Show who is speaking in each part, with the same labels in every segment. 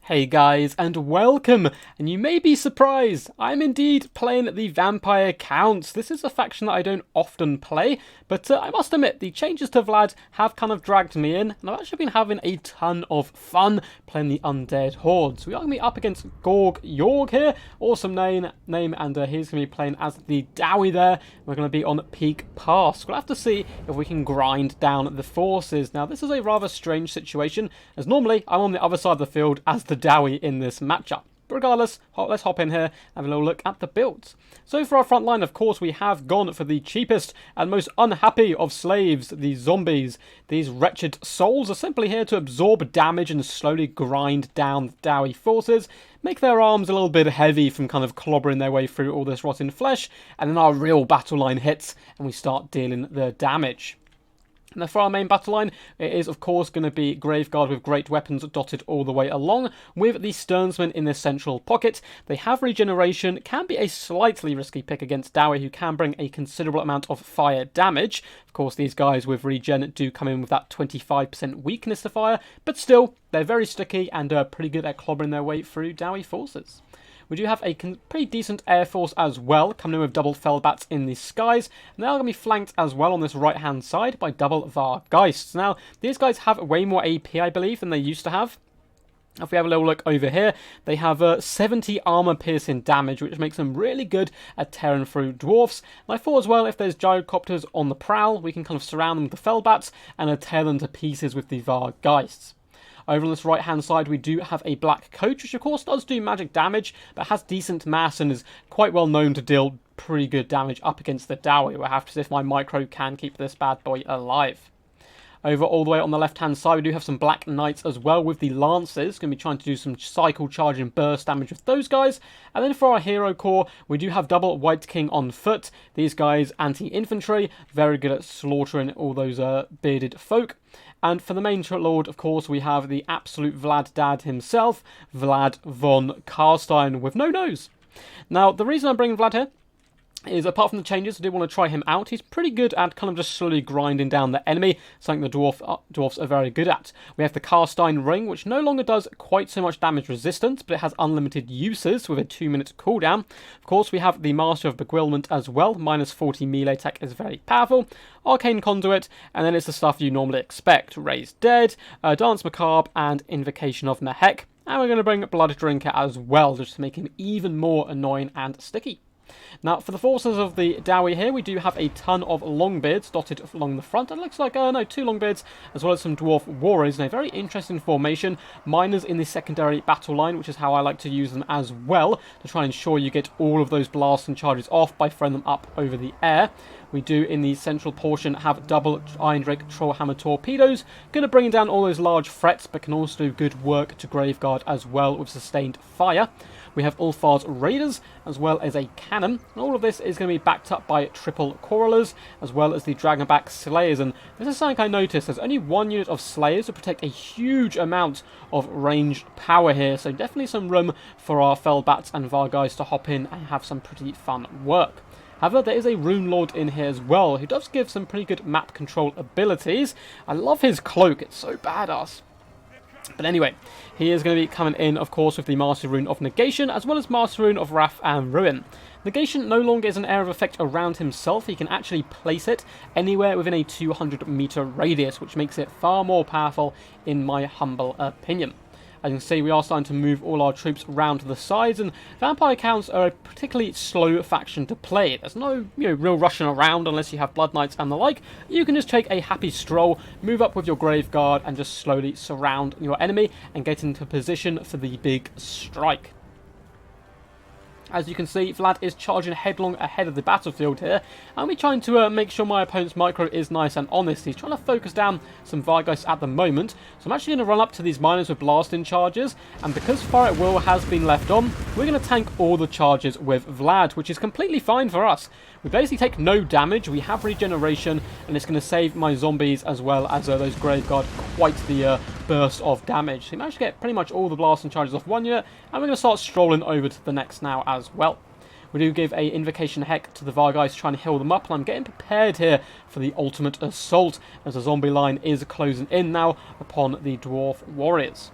Speaker 1: Hey guys, and welcome! And you may be surprised, I'm indeed playing the Vampire Counts. This is a faction that I don't often play, but I must admit, the changes to Vlad have kind of dragged me in, and I've actually been having a ton of fun playing the Undead Horde. So we are going to be up against Gorg Yorg here, awesome name, and he's going to be playing as the Dowie there. We're going to be on Peak Pass. We'll have to see if we can grind down the forces. Now, this is a rather strange situation, as normally I'm on the other side of the field as the Dowie in this matchup. But regardless, let's hop in here and have a little look at the builds. So for our front line, of course, we have gone for the cheapest and most unhappy of slaves, the zombies. These wretched souls are simply here to absorb damage and slowly grind down the Dowie forces, make their arms a little bit heavy from kind of clobbering their way through all this rotten flesh, and then our real battle line hits and we start dealing the damage. Now for our main battle line, it is of course going to be Graveguard with great weapons dotted all the way along, with the Sternsmen in the central pocket. They have regeneration, can be a slightly risky pick against Dowie, who can bring a considerable amount of fire damage. Of course, these guys with regen do come in with that 25% weakness to fire, but still, they're very sticky and pretty good at clobbering their way through Dowie forces. We do have a pretty decent air force as well, coming in with double Fellbats in the skies, and they are going to be flanked as well on this right-hand side by double Vargeists. Now, these guys have way more AP, I believe, than they used to have. If we have a little look over here, they have 70 armor-piercing damage, which makes them really good at tearing through Dwarfs. And I thought as well, if there's Gyrocopters on the prowl, we can kind of surround them with the Fellbats and tear them to pieces with the Vargeists. Over on this right-hand side, we do have a Black Coach, which of course does do magic damage, but has decent mass and is quite well known to deal pretty good damage up against the Dowie. We'll have to see if my micro can keep this bad boy alive. Over all the way on the left-hand side, we do have some Black Knights as well with the Lancers. Going to be trying to do some cycle charge and burst damage with those guys. And then for our hero core, we do have double White King on foot. These guys, anti-infantry, very good at slaughtering all those bearded folk. And for the main lord, of course, we have the absolute Vlad dad himself, Vlad von Karstein with no nose. Now, the reason I'm bringing Vlad here is, apart from the changes, I do want to try him out. He's pretty good at kind of just slowly grinding down the enemy, something the dwarfs are very good at. We have the Karstein Ring, which no longer does quite so much damage resistance, but it has unlimited uses with a 2-minute cooldown. Of course, we have the Master of Beguilement as well. Minus 40 melee attack is very powerful. Arcane Conduit, and then it's the stuff you normally expect. Raise Dead, Dance Macabre, and Invocation of Nehek. And we're going to bring Blood Drinker as well, just to make him even more annoying and sticky. Now, for the forces of the Dowie here, we do have a ton of Longbeards dotted along the front. It looks like, no, 2 Longbeards, as well as some Dwarf Warriors in a very interesting formation. Miners in the secondary battle line, which is how I like to use them as well, to try and ensure you get all of those blasts and charges off by throwing them up over the air. We do, in the central portion, have double Iron Drake Trollhammer torpedoes. Going to bring down all those large threats, but can also do good work to Graveguard as well with sustained fire. We have Ulfar's Raiders, as well as a cannon. And all of this is going to be backed up by triple Corralers, as well as the Dragonback Slayers. And this is something I noticed. There's only 1 unit of Slayers to protect a huge amount of ranged power here. So definitely some room for our Fellbats and Vargeists to hop in and have some pretty fun work. However, there is a Rune Lord in here as well, who does give some pretty good map control abilities. I love his cloak, it's so badass. But anyway, he is going to be coming in, of course, with the Master Rune of Negation, as well as Master Rune of Wrath and Ruin. Negation no longer is an area of effect around himself. He can actually place it anywhere within a 200-meter radius, which makes it far more powerful, in my humble opinion. As you can see, we are starting to move all our troops round to the sides, and Vampire Counts are a particularly slow faction to play. There's no real rushing around unless you have Blood Knights and the like. You can just take a happy stroll, move up with your Graveguard, and just slowly surround your enemy and get into position for the big strike. As you can see, Vlad is charging headlong ahead of the battlefield here, and we're trying to make sure my opponent's micro is nice and honest. He's trying to focus down some Vargeists at the moment, so I'm actually going to run up to these miners with blasting charges, and because Fire at Will has been left on, we're going to tank all the charges with Vlad, which is completely fine for us. We basically take no damage, we have regeneration, and it's going to save my zombies as well as those Graveguard quite the burst of damage. So we managed to get pretty much all the blasting charges off one unit, and we're going to start strolling over to the next now as well. We do give a Invocation Heck to the Vargeists, trying to heal them up, and I'm getting prepared here for the ultimate assault, as the zombie line is closing in now upon the Dwarf Warriors.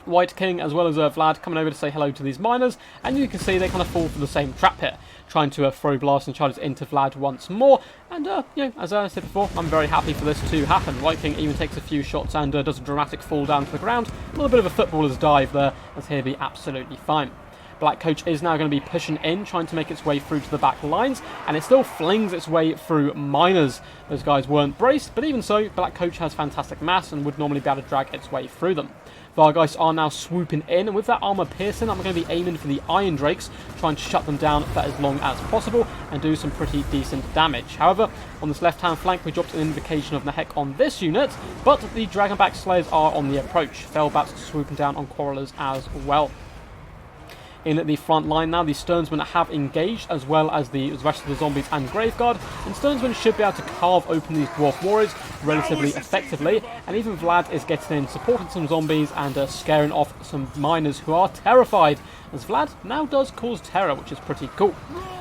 Speaker 1: White King as well as Vlad coming over to say hello to these miners, and you can see they kind of fall for the same trap here, trying to throw blast and charges into Vlad once more. And you know, as I said before, I'm very happy for this to happen. White King even takes a few shots and does a dramatic fall down to the ground. A little bit of a footballer's dive there, as he'll be absolutely fine. Black Coach is now going to be pushing in, trying to make its way through to the back lines, and it still flings its way through miners. Those guys weren't braced, but even so, Black Coach has fantastic mass and would normally be able to drag its way through them. Vargeist are now swooping in, and with that armor piercing, I'm going to be aiming for the Iron Drakes, trying to shut them down for as long as possible and do some pretty decent damage. However, on this left-hand flank, we dropped an invocation of Nahek on this unit, but the Dragonback Slayers are on the approach. Fellbats swooping down on Quarrelers as well. In the front line now, the Sternsmen have engaged, as well as the rest of the zombies and Graveguard, and Sternsmen should be able to carve open these Dwarf Warriors relatively effectively, and even Vlad is getting in, supporting some zombies and scaring off some miners who are terrified, as Vlad now does cause terror, which is pretty cool.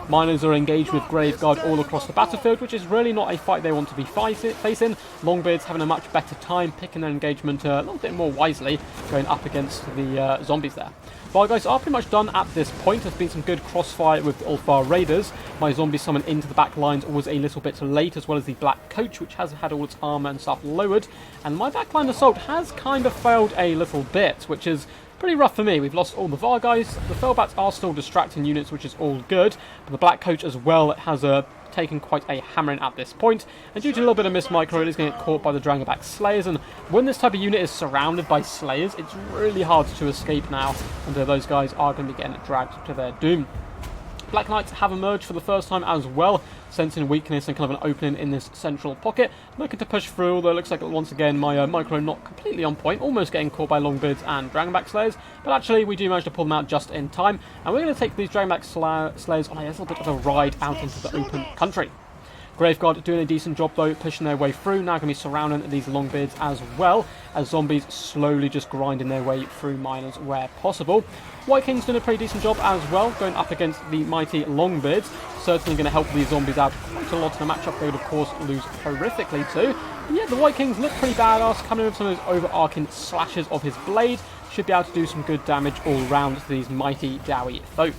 Speaker 1: Miners are engaged with Graveguard all across the battlefield, which is really not a fight they want to be facing. Longbeards having a much better time, picking their engagement a little bit more wisely, going up against the zombies there. Vargeist are pretty much done at this point. There's been some good crossfire with the Ulfar Raiders. My zombie summon into the back lines was a little bit late, as well as the Black Coach, which has had all its armor and stuff lowered. And my backline assault has kind of failed a little bit, which is pretty rough for me. We've lost all the Vargeist. The Fellbats are still distracting units, which is all good. But the Black Coach as well has taken quite a hammering at this point, and due to a little bit of miss micro, it is going to get caught by the Dragonback Slayers, and when this type of unit is surrounded by Slayers, it's really hard to escape now, and those guys are going to be getting dragged to their doom. Black Knights have emerged for the first time as well, sensing weakness and kind of an opening in this central pocket, looking to push through, although it looks like once again my micro not completely on point, almost getting caught by Longbeards and Dragonback Slayers, but actually we do manage to pull them out just in time, and we're going to take these Dragonback Slayers on a little bit of a ride out into the open country. Graveguard doing a decent job though, pushing their way through, now going to be surrounding these Longbeards as well, as zombies slowly just grinding their way through miners where possible. White King's doing a pretty decent job as well, going up against the mighty Longbeards, certainly going to help these zombies out quite a lot in a matchup they would of course lose horrifically to. But yeah, the White Kings look pretty badass, coming in with some of those overarching slashes of his blade, should be able to do some good damage all round to these mighty Dowie folk.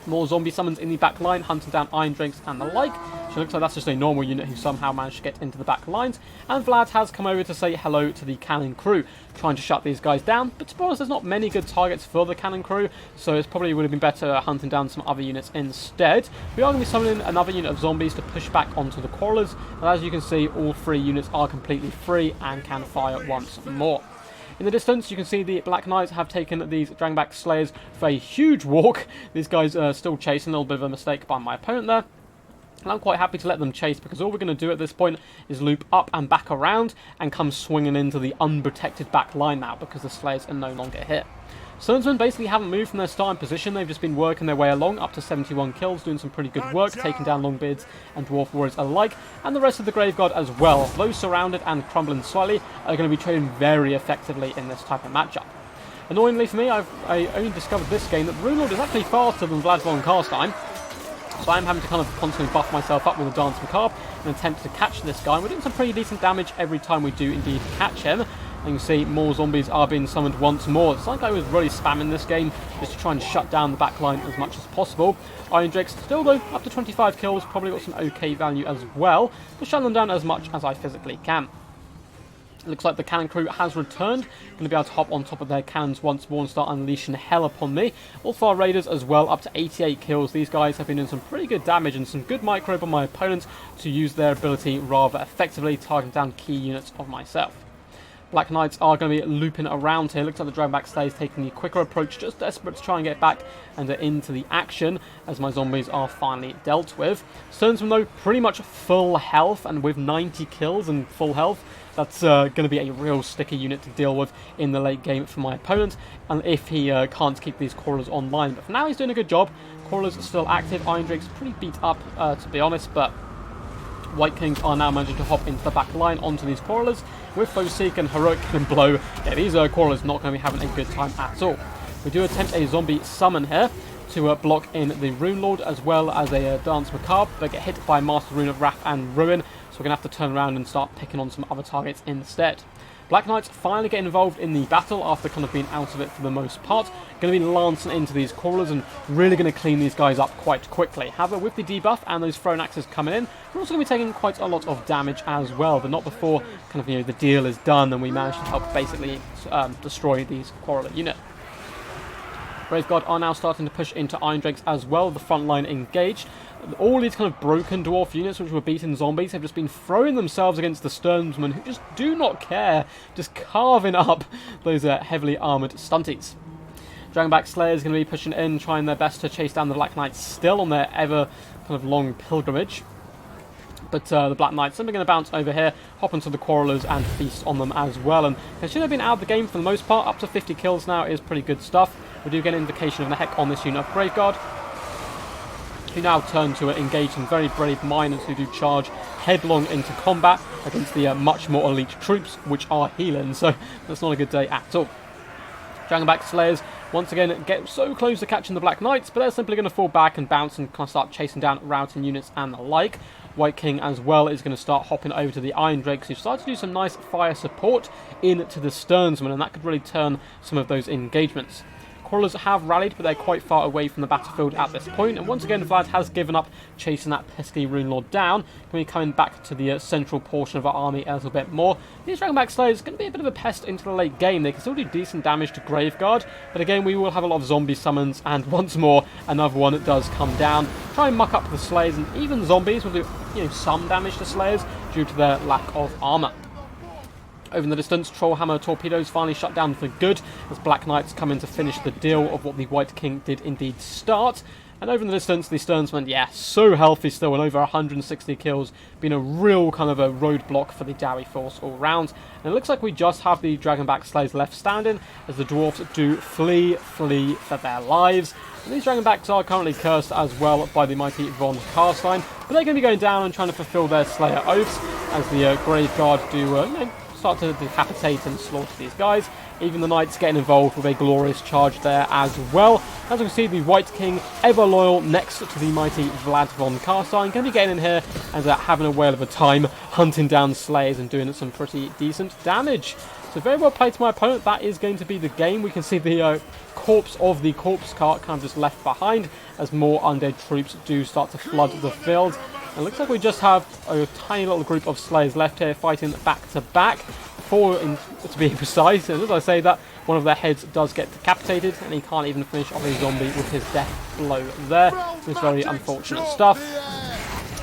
Speaker 1: More zombie summons in the back line, hunting down Iron Drakes and the like. So it looks like that's just a normal unit who somehow managed to get into the back lines. And Vlad has come over to say hello to the cannon crew, trying to shut these guys down. But to be honest, there's not many good targets for the cannon crew, so it probably would have been better hunting down some other units instead. We are going to be summoning another unit of zombies to push back onto the Quarrelers. And as you can see, all three units are completely free and can fire once more. In the distance, you can see the Black Knights have taken these Dragonback Slayers for a huge walk. These guys are still chasing, a little bit of a mistake by my opponent there. And I'm quite happy to let them chase, because all we're going to do at this point is loop up and back around and come swinging into the unprotected back line now, because the Slayers are no longer here. Sternsmen basically haven't moved from their starting position, they've just been working their way along, up to 71 kills, doing some pretty good work, taking down Longbeards and Dwarf Warriors alike, and the rest of the Graveguard as well. Those surrounded and crumbling slightly are going to be trading very effectively in this type of matchup. Annoyingly for me, I only discovered this game that the Rune Lord is actually faster than Vlad von Karstein, so I'm having to kind of constantly buff myself up with a Dance Macabre in an attempt to catch this guy. We're doing some pretty decent damage every time we do indeed catch him. And you can see more zombies are being summoned once more. It's like I was really spamming this game just to try and shut down the backline as much as possible. Iron Drakes still though, up to 25 kills, probably got some okay value as well, but shut them down as much as I physically can. It looks like the cannon crew has returned, going to be able to hop on top of their cannons once more and start unleashing hell upon me. Ulfar Raiders as well, up to 88 kills. These guys have been doing some pretty good damage and some good micro on my opponents to use their ability rather effectively, targeting down key units of myself. Black Knights are going to be looping around here. Looks like the Dragonback Slayers taking the quicker approach, just desperate to try and get back and into the action as my zombies are finally dealt with. Sternsman though, pretty much full health, and with 90 kills and full health, that's going to be a real sticky unit to deal with in the late game for my opponent, and if he can't keep these Quarrelers online. But for now, he's doing a good job. Quarrelers are still active. Iron Drake's pretty beat up, to be honest, but White Kings are now managing to hop into the back line onto these Quarrelers. With Foseek and Heroic and Blow, yeah, these Quarrelers not going to be having a good time at all. We do attempt a zombie summon here to block in the Rune Lord as well as a Dance Macabre, but get hit by Master Rune of Wrath and Ruin, so we're going to have to turn around and start picking on some other targets instead. Black Knights finally getting involved in the battle after kind of being out of it for the most part. Going to be lancing into these crawlers and really going to clean these guys up quite quickly. However, with the debuff and those thrown axes coming in, we're also going to be taking quite a lot of damage as well, but not before kind of, the deal is done and we manage to help basically destroy these quarreler unit. Graveguard are now starting to push into Iron Drakes as well, the front line engaged. All these kind of broken dwarf units which were beating zombies have just been throwing themselves against the Sternsmen, who just do not care, just carving up those heavily armoured stunties. Dragonback Slayers going to be pushing in, trying their best to chase down the Black Knights still on their ever kind of long pilgrimage. But the Black Knights simply going to bounce over here, hop into the Quarrelers and feast on them as well. And they should have been out of the game for the most part. Up to 50 kills now is pretty good stuff. We do get an indication of the heck on this unit of Graveguard, who now turn to engage some very brave miners who do charge headlong into combat against the much more elite troops, which are healing. So that's not a good day at all. Dragonback Slayers once again get so close to catching the Black Knights, but they're simply going to fall back and bounce and kind of start chasing down routing units and the like. White King as well is going to start hopping over to the Iron Drakes, who start to do some nice fire support into the Sternsmen, and that could really turn some of those engagements. Crawlers have rallied, but they're quite far away from the battlefield at this point. And once again, Vlad has given up chasing that pesky Rune Lord down. Going to be coming back to the central portion of our army a little bit more. These Dragonback Slayers are going to be a bit of a pest into the late game. They can still do decent damage to Graveguard, but again, we will have a lot of zombie summons. And once more, another one does come down. Try and muck up the Slayers, and even zombies will do some damage to Slayers due to their lack of armour. Over in the distance, Trollhammer torpedoes finally shut down for good as Black Knights come in to finish the deal of what the White King did indeed start. And over in the distance, the Sternsmen, yeah, so healthy still, and over 160 kills, being a real kind of a roadblock for the Dowie force all round. And it looks like we just have the Dragonback Slayers left standing, as the Dwarfs do flee for their lives. And these Dragonbacks are currently cursed as well by the mighty Von Karstein, but they're going to be going down and trying to fulfill their Slayer oaths, as the Graveguard do, start to decapitate and slaughter these guys. Even the Knights getting involved with a glorious charge there as well. As you can see, the White King, ever loyal next to the mighty Vlad von Karstein, going to be getting in here and having a whale of a time, hunting down Slayers and doing some pretty decent damage. So very well played to my opponent. That is going to be the game. We can see the corpse of the corpse cart kind of just left behind as more undead troops do start to flood the field. It looks like we just have a tiny little group of Slayers left here fighting back to back. 4 to be precise, and as I say that, one of their heads does get decapitated and he can't even finish off a zombie with his death blow there. It's very unfortunate stuff.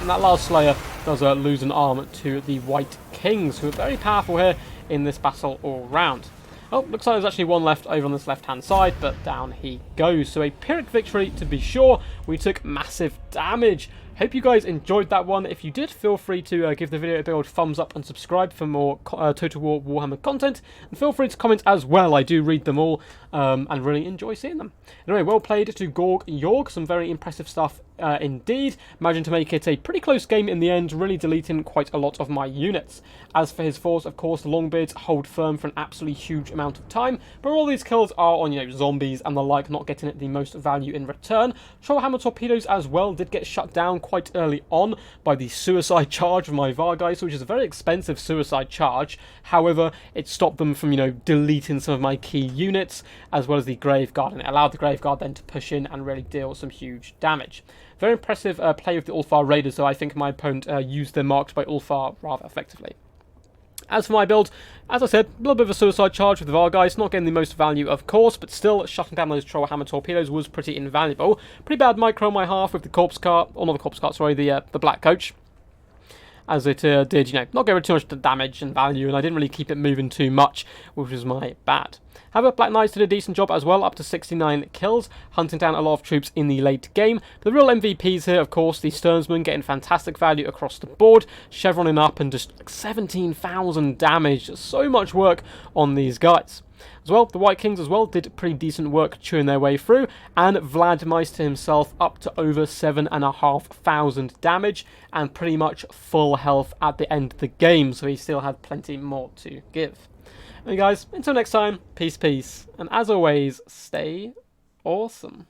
Speaker 1: And that last Slayer does lose an arm to the White Kings, who are very powerful here in this battle all round. Oh, looks like there's actually one left over on this left-hand side, but down he goes. So a Pyrrhic victory to be sure. We took massive damage. Hope you guys enjoyed that one. If you did, feel free to give the video a big old thumbs up and subscribe for more Total War Warhammer content. And feel free to comment as well. I do read them all and really enjoy seeing them. Anyway, well played to Gorg Yorg. Some very impressive stuff indeed. Managing to make it a pretty close game in the end, really deleting quite a lot of my units. As for his force, of course, the Longbeards hold firm for an absolutely huge amount of time, but all these kills are on, zombies and the like, not getting it the most value in return. Trollhammer torpedoes as well did get shut down quite early on by the suicide charge of my Vargeist, which is a very expensive suicide charge. However, it stopped them from, deleting some of my key units, as well as the Graveguard, and it allowed the Graveguard then to push in and really deal some huge damage. Very impressive play with the Ulfar Raiders, though I think my opponent used their marks by Ulfar rather effectively. As for my build, as I said, a little bit of a suicide charge with the Vargeist, not getting the most value of course, but still shutting down those Trollhammer torpedoes was pretty invaluable. Pretty bad micro on my half with the corpse cart, or not the corpse cart, sorry, the Black Coach. As it did, not get rid of too much damage and value, and I didn't really keep it moving too much, which was my bad. However, Black Knights did a decent job as well, up to 69 kills, hunting down a lot of troops in the late game. But the real MVPs here, of course, the Sternsmen getting fantastic value across the board, chevroning up and just 17,000 damage. So much work on these guys. As well, the White Kings as well did pretty decent work chewing their way through, and Vlad Meister himself up to over 7,500 damage and pretty much full health at the end of the game, so he still had plenty more to give. Anyway guys, until next time, peace, and as always, stay awesome.